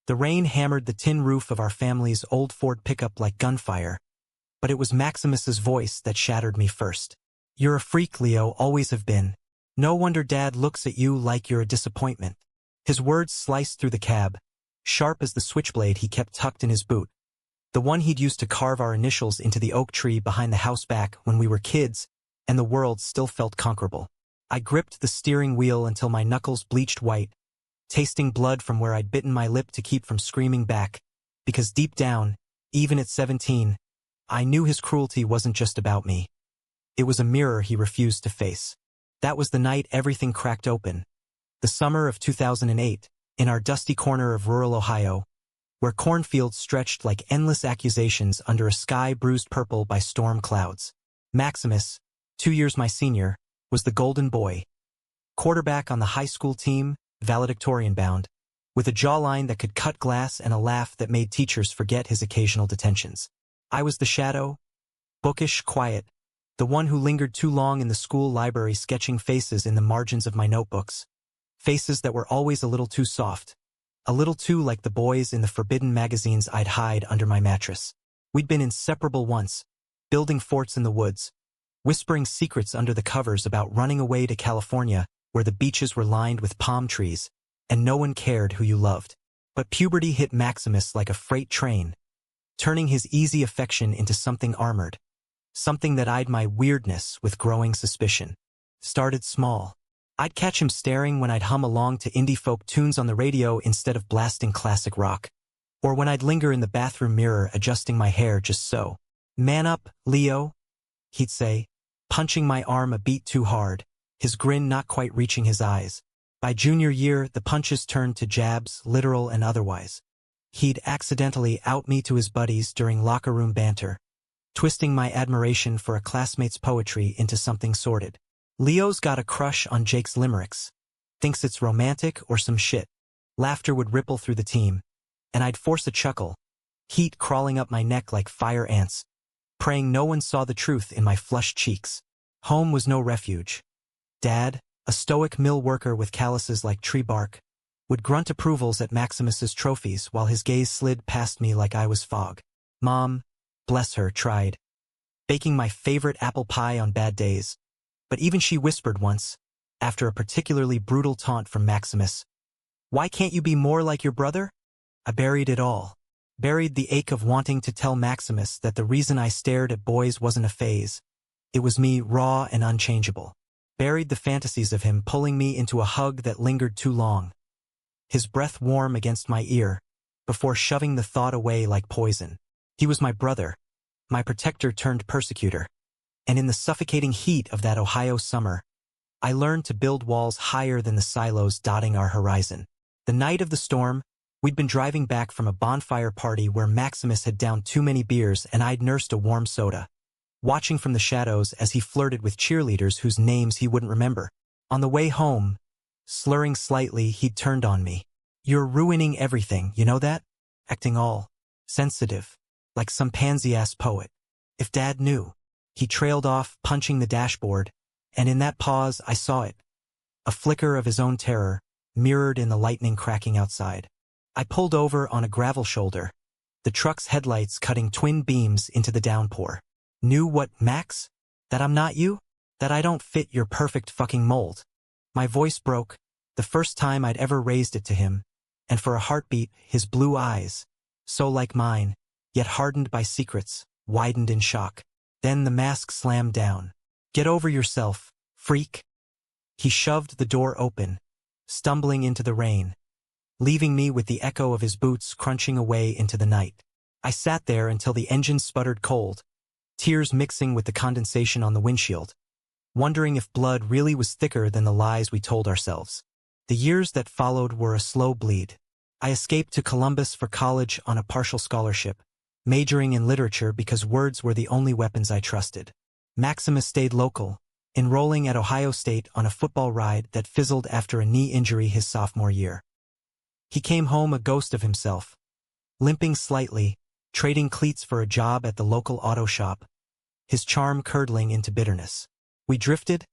The rain hammered the tin roof of our family's old Ford pickup like gunfire, but it was Maximus's voice that shattered me first. "You're a freak, Leo, always have been. No wonder Dad looks at you like you're a disappointment." His words sliced through the cab, sharp as the switchblade he kept tucked in his boot, the one he'd used to carve our initials into the oak tree behind the house back when we were kids and the world still felt conquerable. I gripped the steering wheel until my knuckles bleached white, tasting blood from where I'd bitten my lip to keep from screaming back, because deep down, even at 17, I knew his cruelty wasn't just about me. It was a mirror he refused to face. That was the night everything cracked open. The summer of 2008, in our dusty corner of rural Ohio, where cornfields stretched like endless accusations under a sky bruised purple by storm clouds. Maximus, 2 years my senior, was the golden boy. Quarterback on the high school team, valedictorian bound, with a jawline that could cut glass and a laugh that made teachers forget his occasional detentions. I was the shadow, bookish, quiet, the one who lingered too long in the school library sketching faces in the margins of my notebooks. Faces that were always a little too soft, a little too like the boys in the forbidden magazines I'd hide under my mattress. We'd been inseparable once, building forts in the woods, whispering secrets under the covers about running away to California where the beaches were lined with palm trees, and no one cared who you loved. But puberty hit Maximus like a freight train, turning his easy affection into something armored, something that eyed my weirdness with growing suspicion. Started small. I'd catch him staring when I'd hum along to indie folk tunes on the radio instead of blasting classic rock, or when I'd linger in the bathroom mirror adjusting my hair just so. "Man up, Leo," he'd say, punching my arm a beat too hard, his grin not quite reaching his eyes. By junior year, the punches turned to jabs, literal and otherwise. He'd accidentally out me to his buddies during locker room banter, twisting my admiration for a classmate's poetry into something sordid. "Leo's got a crush on Jake's limericks. Thinks it's romantic or some shit." Laughter would ripple through the team, and I'd force a chuckle, heat crawling up my neck like fire ants, praying no one saw the truth in my flushed cheeks. Home was no refuge. Dad, a stoic mill worker with calluses like tree bark, would grunt approvals at Maximus's trophies while his gaze slid past me like I was fog. Mom, bless her, tried baking my favorite apple pie on bad days, but even she whispered once, after a particularly brutal taunt from Maximus, "Why can't you be more like your brother?" I buried it all. Buried the ache of wanting to tell Maximus that the reason I stared at boys wasn't a phase. It was me, raw and unchangeable. Buried the fantasies of him pulling me into a hug that lingered too long, his breath warm against my ear, before shoving the thought away like poison. He was my brother, my protector turned persecutor. And in the suffocating heat of that Ohio summer, I learned to build walls higher than the silos dotting our horizon. The night of the storm, we'd been driving back from a bonfire party where Maximus had downed too many beers and I'd nursed a warm soda, watching from the shadows as he flirted with cheerleaders whose names he wouldn't remember. On the way home, slurring slightly, he'd turned on me. "You're ruining everything, you know that?" Acting all sensitive, like some pansy-ass poet. "If Dad knew." He trailed off, punching the dashboard, and in that pause I saw it. A flicker of his own terror, mirrored in the lightning cracking outside. I pulled over on a gravel shoulder, the truck's headlights cutting twin beams into the downpour. "Knew what, Max? That I'm not you? That I don't fit your perfect fucking mold?" My voice broke, the first time I'd ever raised it to him, and for a heartbeat, his blue eyes, so like mine, yet hardened by secrets, widened in shock. Then the mask slammed down. "Get over yourself, freak." He shoved the door open, stumbling into the rain, leaving me with the echo of his boots crunching away into the night. I sat there until the engine sputtered cold, tears mixing with the condensation on the windshield, wondering if blood really was thicker than the lies we told ourselves. The years that followed were a slow bleed. I escaped to Columbus for college on a partial scholarship, majoring in literature because words were the only weapons I trusted. Maximus stayed local, enrolling at Ohio State on a football ride that fizzled after a knee injury his sophomore year. He came home a ghost of himself, limping slightly, trading cleats for a job at the local auto shop, his charm curdling into bitterness. We drifted,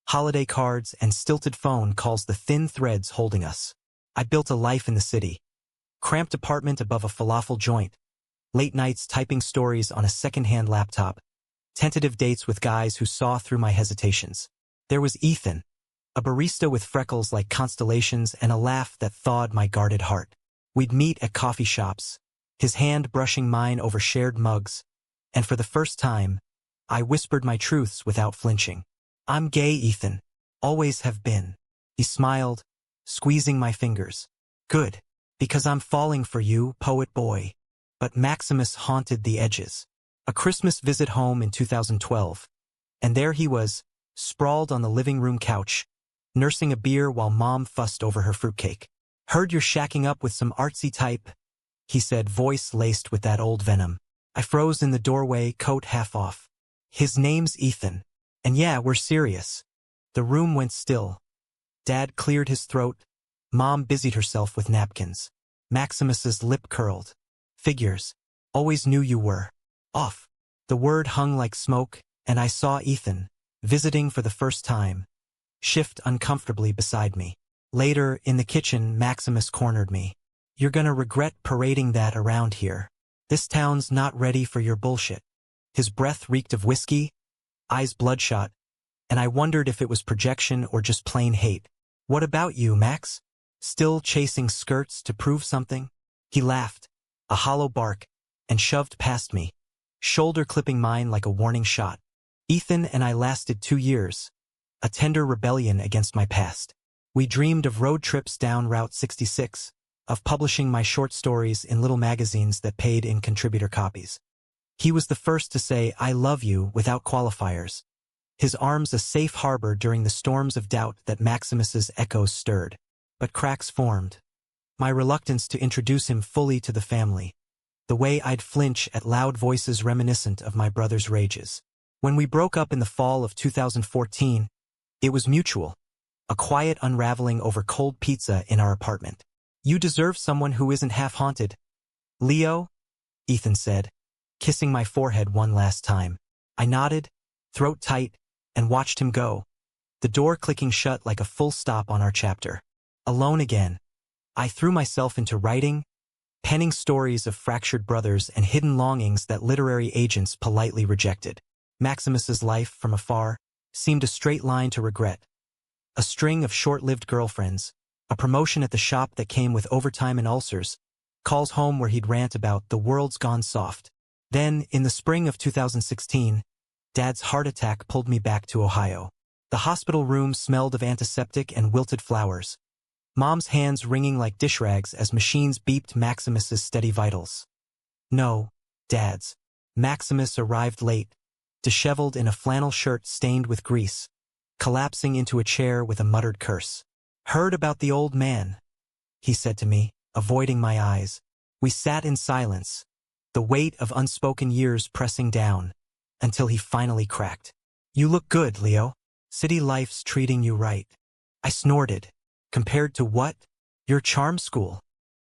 holiday cards and stilted phone calls the thin threads holding us. I built a life in the city, Cramped apartment above a falafel joint. Late nights typing stories on a second-hand laptop. Tentative dates with guys who saw through my hesitations. There was Ethan, a barista with freckles like constellations and a laugh that thawed my guarded heart. We'd meet at coffee shops, his hand brushing mine over shared mugs, and for the first time, I whispered my truths without flinching. I'm gay, Ethan. Always have been. He smiled, squeezing my fingers. Good, because I'm falling for you, poet boy. But Maximus haunted the edges. A Christmas visit home in 2012, and there he was, sprawled on the living room couch, nursing a beer while Mom fussed over her fruitcake. Heard you're shacking up with some artsy type, he said, voice laced with that old venom. I froze in the doorway, coat half off. His name's Ethan. And yeah, we're serious. The room went still. Dad cleared his throat. Mom busied herself with napkins. Maximus's lip curled. Figures. Always knew you were. Off. The word hung like smoke, and I saw Ethan, visiting for the first time, shift uncomfortably beside me. Later, in the kitchen, Maximus cornered me. You're gonna regret parading that around here. This town's not ready for your bullshit. His breath reeked of whiskey, eyes bloodshot, and I wondered if it was projection or just plain hate. What about you, Max? Still chasing skirts to prove something? He laughed, a hollow bark, and shoved past me, shoulder clipping mine like a warning shot. Ethan and I lasted 2 years, a tender rebellion against my past. We dreamed of road trips down Route 66, of publishing my short stories in little magazines that paid in contributor copies. He was the first to say, I love you, without qualifiers. His arms a safe harbor during the storms of doubt that Maximus's echoes stirred. But cracks formed. My reluctance to introduce him fully to the family. The way I'd flinch at loud voices reminiscent of my brother's rages. When we broke up in the fall of 2014, it was mutual. A quiet unraveling over cold pizza in our apartment. You deserve someone who isn't half-haunted. Leo? Ethan said, kissing my forehead one last time. I nodded, throat tight, and watched him go, the door clicking shut like a full stop on our chapter. Alone again, I threw myself into writing, penning stories of fractured brothers and hidden longings that literary agents politely rejected. Maximus's life, from afar, seemed a straight line to regret. A string of short-lived girlfriends, a promotion at the shop that came with overtime and ulcers, calls home where he'd rant about the world's gone soft. Then, in the spring of 2016, Dad's heart attack pulled me back to Ohio. The hospital room smelled of antiseptic and wilted flowers. Mom's hands wringing like dish rags as machines beeped Maximus's steady vitals. No, Dad's. Maximus arrived late, disheveled in a flannel shirt stained with grease, collapsing into a chair with a muttered curse. Heard about the old man, he said to me, avoiding my eyes. We sat in silence, the weight of unspoken years pressing down, until he finally cracked. You look good, Leo. City life's treating you right. I snorted. Compared to what? Your charm school.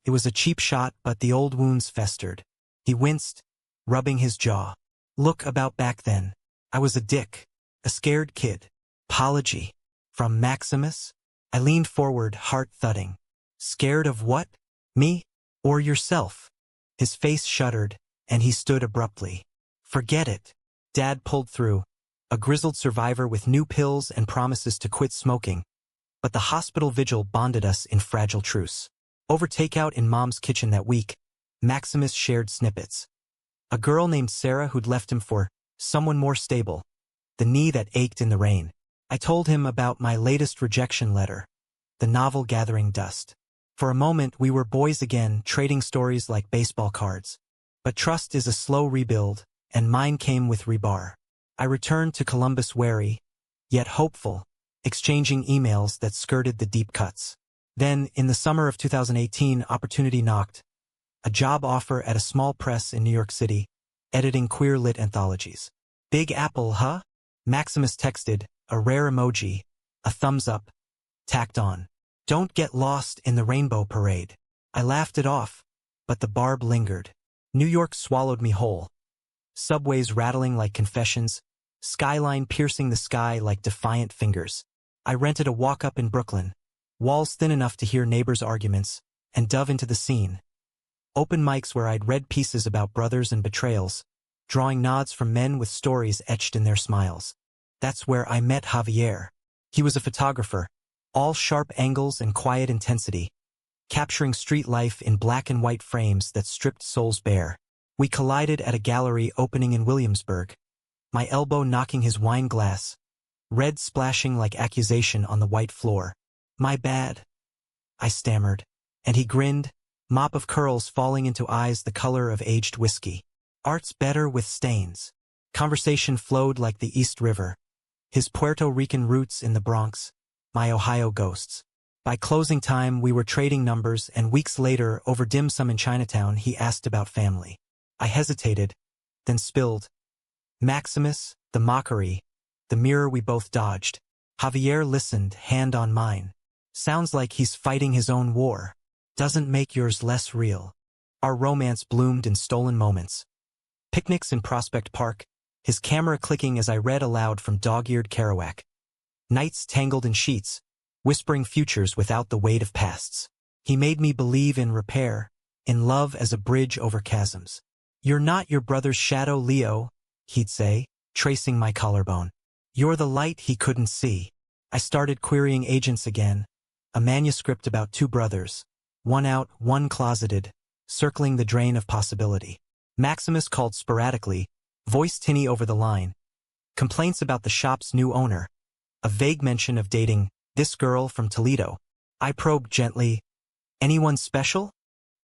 It was a cheap shot, but the old wounds festered. He winced, rubbing his jaw. Look, about back then. I was a dick. A scared kid. Apology. From Maximus? I leaned forward, heart thudding. Scared of what? Me? Or yourself? His face shuddered, and he stood abruptly. Forget it. Dad pulled through, a grizzled survivor with new pills and promises to quit smoking. But the hospital vigil bonded us in fragile truce. Over takeout in Mom's kitchen that week, Maximus shared snippets. A girl named Sarah who'd left him for someone more stable. The knee that ached in the rain. I told him about my latest rejection letter. The novel gathering dust. For a moment we were boys again, trading stories like baseball cards. But trust is a slow rebuild, and mine came with rebar. I returned to Columbus wary, yet hopeful, exchanging emails that skirted the deep cuts. Then, in the summer of 2018, opportunity knocked. A job offer at a small press in New York City, editing queer lit anthologies. Big Apple, huh? Maximus texted, a rare emoji, a thumbs up, tacked on. Don't get lost in the rainbow parade. I laughed it off, but the barb lingered. New York swallowed me whole. Subways rattling like confessions, skyline piercing the sky like defiant fingers. I rented a walk-up in Brooklyn, walls thin enough to hear neighbors' arguments, and dove into the scene. Open mics where I'd read pieces about brothers and betrayals, drawing nods from men with stories etched in their smiles. That's where I met Javier. He was a photographer, all sharp angles and quiet intensity, capturing street life in black and white frames that stripped souls bare. We collided at a gallery opening in Williamsburg, my elbow knocking his wine glass, red splashing like accusation on the white floor. "My bad," I stammered, and he grinned, mop of curls falling into eyes the color of aged whiskey. "Art's better with stains." Conversation flowed like the East River, his Puerto Rican roots in the Bronx, my Ohio ghosts. By closing time, we were trading numbers, and weeks later, over dim sum in Chinatown, he asked about family. I hesitated, then spilled. Maximus, the mockery, the mirror we both dodged. Javier listened, hand on mine. "Sounds like he's fighting his own war. Doesn't make yours less real." Our romance bloomed in stolen moments. Picnics in Prospect Park, his camera clicking as I read aloud from dog-eared Kerouac. Nights tangled in sheets, whispering futures without the weight of pasts. He made me believe in repair, in love as a bridge over chasms. "You're not your brother's shadow, Leo," he'd say, tracing my collarbone. "You're the light he couldn't see." I started querying agents again, a manuscript about two brothers, one out, one closeted, circling the drain of possibility. Maximus called sporadically, voice tinny over the line. Complaints about the shop's new owner. A vague mention of dating this girl from Toledo. I probed gently, "Anyone special?"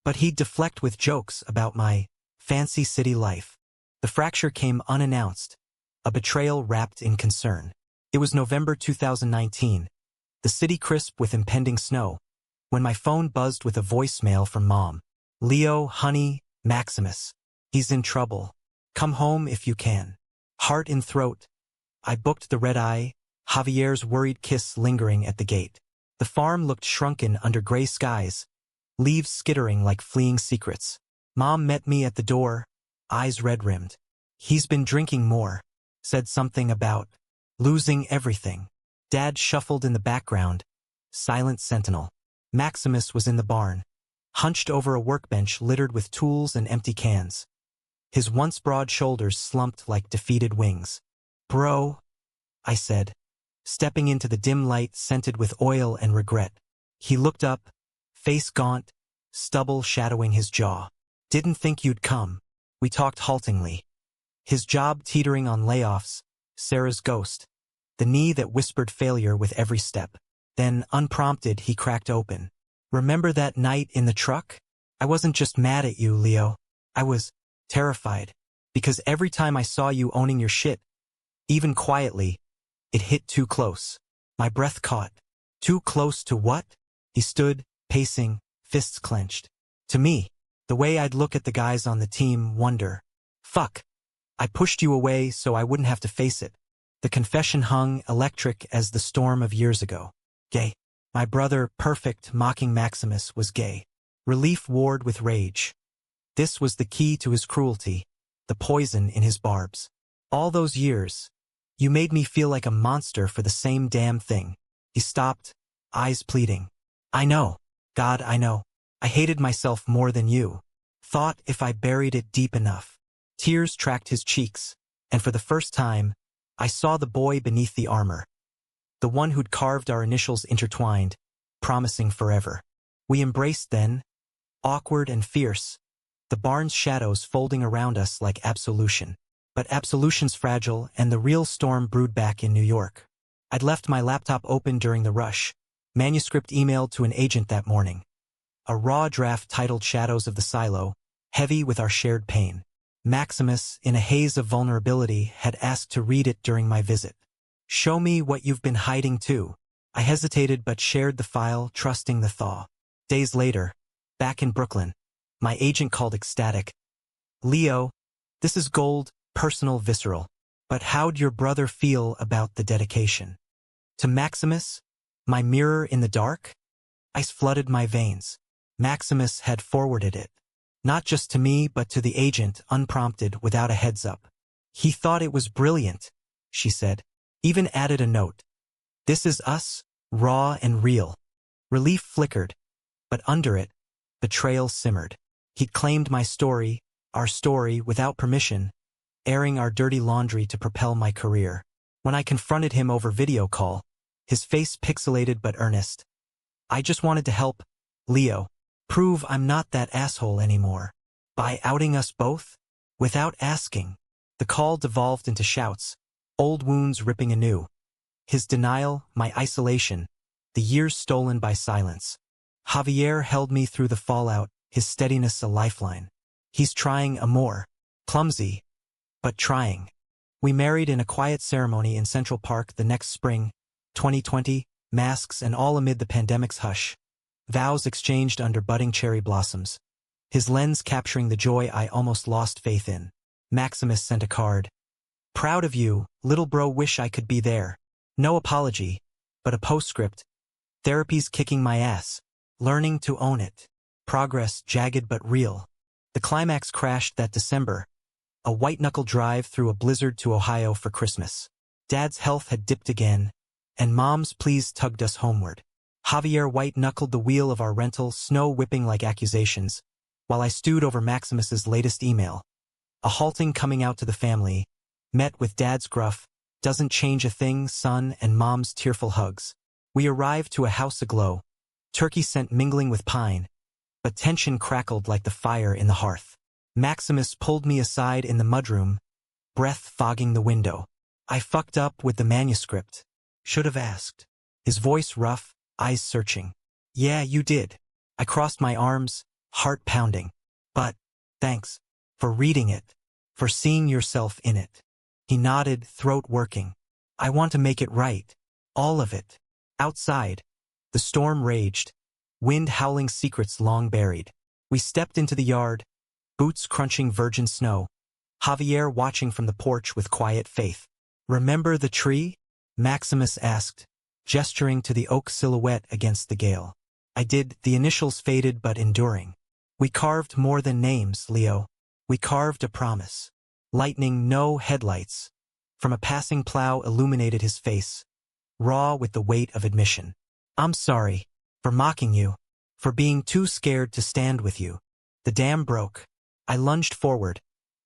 But he'd deflect with jokes about my fancy city life. The fracture came unannounced, a betrayal wrapped in concern. It was November 2019, the city crisp with impending snow, when my phone buzzed with a voicemail from Mom. "Leo, honey, Maximus. He's in trouble. Come home if you can." Heart in throat. I booked the red eye, Javier's worried kiss lingering at the gate. The farm looked shrunken under gray skies, leaves skittering like fleeing secrets. Mom met me at the door, eyes red-rimmed. "He's been drinking more," said something about losing everything. Dad shuffled in the background, silent sentinel. Maximus was in the barn, hunched over a workbench littered with tools and empty cans. His once broad shoulders slumped like defeated wings. "Bro," I said, stepping into the dim light scented with oil and regret. He looked up, face gaunt, stubble shadowing his jaw. "Didn't think you'd come." We talked haltingly. His job teetering on layoffs, Sarah's ghost, the knee that whispered failure with every step. Then, unprompted, he cracked open. "Remember that night in the truck? I wasn't just mad at you, Leo. I was terrified. Because every time I saw you owning your shit, even quietly, it hit too close." My breath caught. "Too close to what?" He stood, pacing, fists clenched. "To me. The way I'd look at the guys on the team, wonder. Fuck. I pushed you away so I wouldn't have to face it." The confession hung, electric as the storm of years ago. Gay. My brother, perfect, mocking Maximus, was gay. Relief warred with rage. This was the key to his cruelty, the poison in his barbs. "All those years, you made me feel like a monster for the same damn thing." He stopped, eyes pleading. "I know. God, I know. I hated myself more than you. Thought if I buried it deep enough." Tears tracked his cheeks, and for the first time, I saw the boy beneath the armor. The one who'd carved our initials intertwined, promising forever. We embraced then, awkward and fierce, the barn's shadows folding around us like absolution. But absolution's fragile, and the real storm brewed back in New York. I'd left my laptop open during the rush, manuscript emailed to an agent that morning. A raw draft titled Shadows of the Silo, heavy with our shared pain. Maximus, in a haze of vulnerability, had asked to read it during my visit. "Show me what you've been hiding too." I hesitated but shared the file, trusting the thaw. Days later, back in Brooklyn, my agent called ecstatic. "Leo, this is gold, personal, visceral. But how'd your brother feel about the dedication?" To Maximus, my mirror in the dark? Ice flooded my veins. Maximus had forwarded it. Not just to me, but to the agent, unprompted, without a heads up. "He thought it was brilliant," she said. Even added a note. "This is us, raw and real." Relief flickered, but under it, betrayal simmered. He'd claimed my story, our story, without permission, airing our dirty laundry to propel my career. When I confronted him over video call, his face pixelated but earnest. I just wanted to help, Leo, prove I'm not that asshole anymore. By outing us both? Without asking. The call devolved into shouts, old wounds ripping anew. His denial, my isolation, the years stolen by silence. Javier held me through the fallout, his steadiness a lifeline. He's trying more. Clumsy, but trying. We married in a quiet ceremony in Central Park the next spring, 2020, masks and all amid the pandemic's hush. Vows exchanged under budding cherry blossoms. His lens capturing the joy I almost lost faith in. Maximus sent a card. Proud of you, little bro, wish I could be there. No apology, but a postscript. Therapy's kicking my ass. Learning to own it. Progress jagged but real. The climax crashed that December. A white-knuckle drive through a blizzard to Ohio for Christmas. Dad's health had dipped again, and Mom's pleas tugged us homeward. Javier white-knuckled the wheel of our rental, snow whipping like accusations, while I stewed over Maximus's latest email. A halting coming out to the family, met with Dad's gruff, doesn't change a thing, son, and Mom's tearful hugs. We arrived to a house aglow, turkey scent mingling with pine, but tension crackled like the fire in the hearth. Maximus pulled me aside in the mudroom, breath fogging the window. I fucked up with the manuscript. Should have asked. His voice rough, eyes searching. Yeah, you did. I crossed my arms, heart pounding. But, thanks. For reading it. For seeing yourself in it. He nodded, throat working. I want to make it right. All of it. Outside. The storm raged. Wind howling secrets long buried. We stepped into the yard, boots crunching virgin snow. Javier watching from the porch with quiet faith. Remember the tree? Maximus asked, gesturing to the oak silhouette against the gale. I did, the initials faded but enduring. We carved more than names, Leo. We carved a promise. Lightning, no headlights. From a passing plow illuminated his face, raw with the weight of admission. I'm sorry. For mocking you. For being too scared to stand with you. The dam broke. I lunged forward.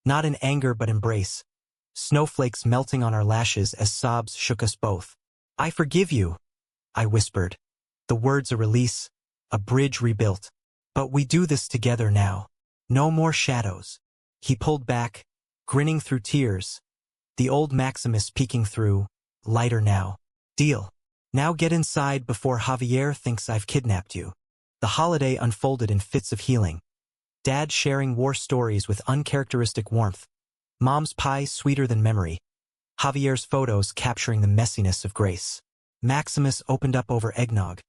Not in anger but embrace. Snowflakes melting on our lashes as sobs shook us both. I forgive you, I whispered. The words a release, a bridge rebuilt. But we do this together now. No more shadows. He pulled back, grinning through tears. The old Maximus peeking through, lighter now. Deal. Now get inside before Javier thinks I've kidnapped you. The holiday unfolded in fits of healing. Dad sharing war stories with uncharacteristic warmth. Mom's pie sweeter than memory. Javier's photos capturing the messiness of grace. Maximus opened up over eggnog.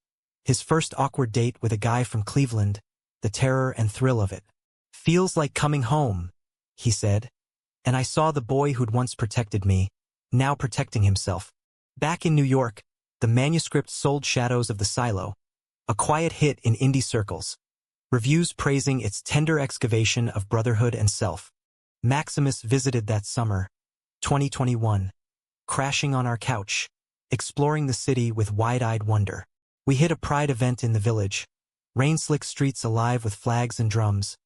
His first awkward date with a guy from Cleveland, the terror and thrill of it. Feels like coming home, he said. And I saw the boy who'd once protected me, now protecting himself. Back in New York, the manuscript sold Shadows of the Silo, a quiet hit in indie circles. Reviews praising its tender excavation of brotherhood and self. Maximus visited that summer, 2021, crashing on our couch, exploring the city with wide-eyed wonder. We hit a pride event in the village, rain-slick streets alive with flags and drums,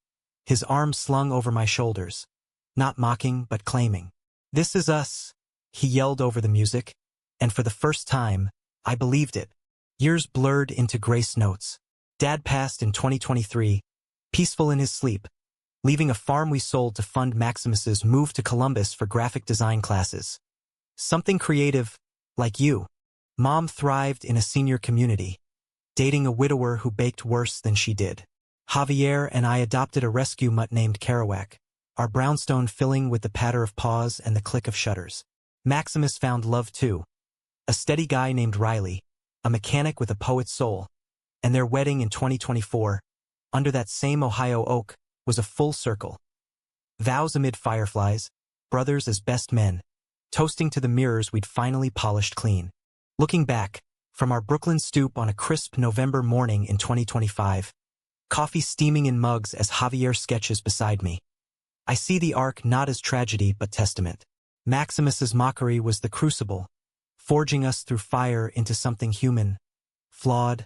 his arms slung over my shoulders, not mocking but claiming. This is us, he yelled over the music, and for the first time, I believed it. Years blurred into grace notes. Dad passed in 2023, peaceful in his sleep, leaving a farm we sold to fund Maximus's move to Columbus for graphic design classes. Something creative, like you. Mom thrived in a senior community, dating a widower who baked worse than she did. Javier and I adopted a rescue mutt named Kerouac, our brownstone filling with the patter of paws and the click of shutters. Maximus found love too. A steady guy named Riley, a mechanic with a poet's soul, and their wedding in 2024, under that same Ohio oak, was a full circle. Vows amid fireflies, brothers as best men, toasting to the mirrors we'd finally polished clean. Looking back, from our Brooklyn stoop on a crisp November morning in 2025, coffee steaming in mugs as Javier sketches beside me, I see the arc not as tragedy but testament. Maximus's mockery was the crucible, forging us through fire into something human, flawed,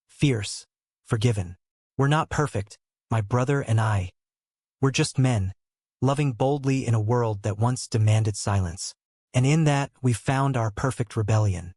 fierce, forgiven. We're not perfect, my brother and I, We're just men, loving boldly in a world that once demanded silence. And in that, we found our perfect rebellion.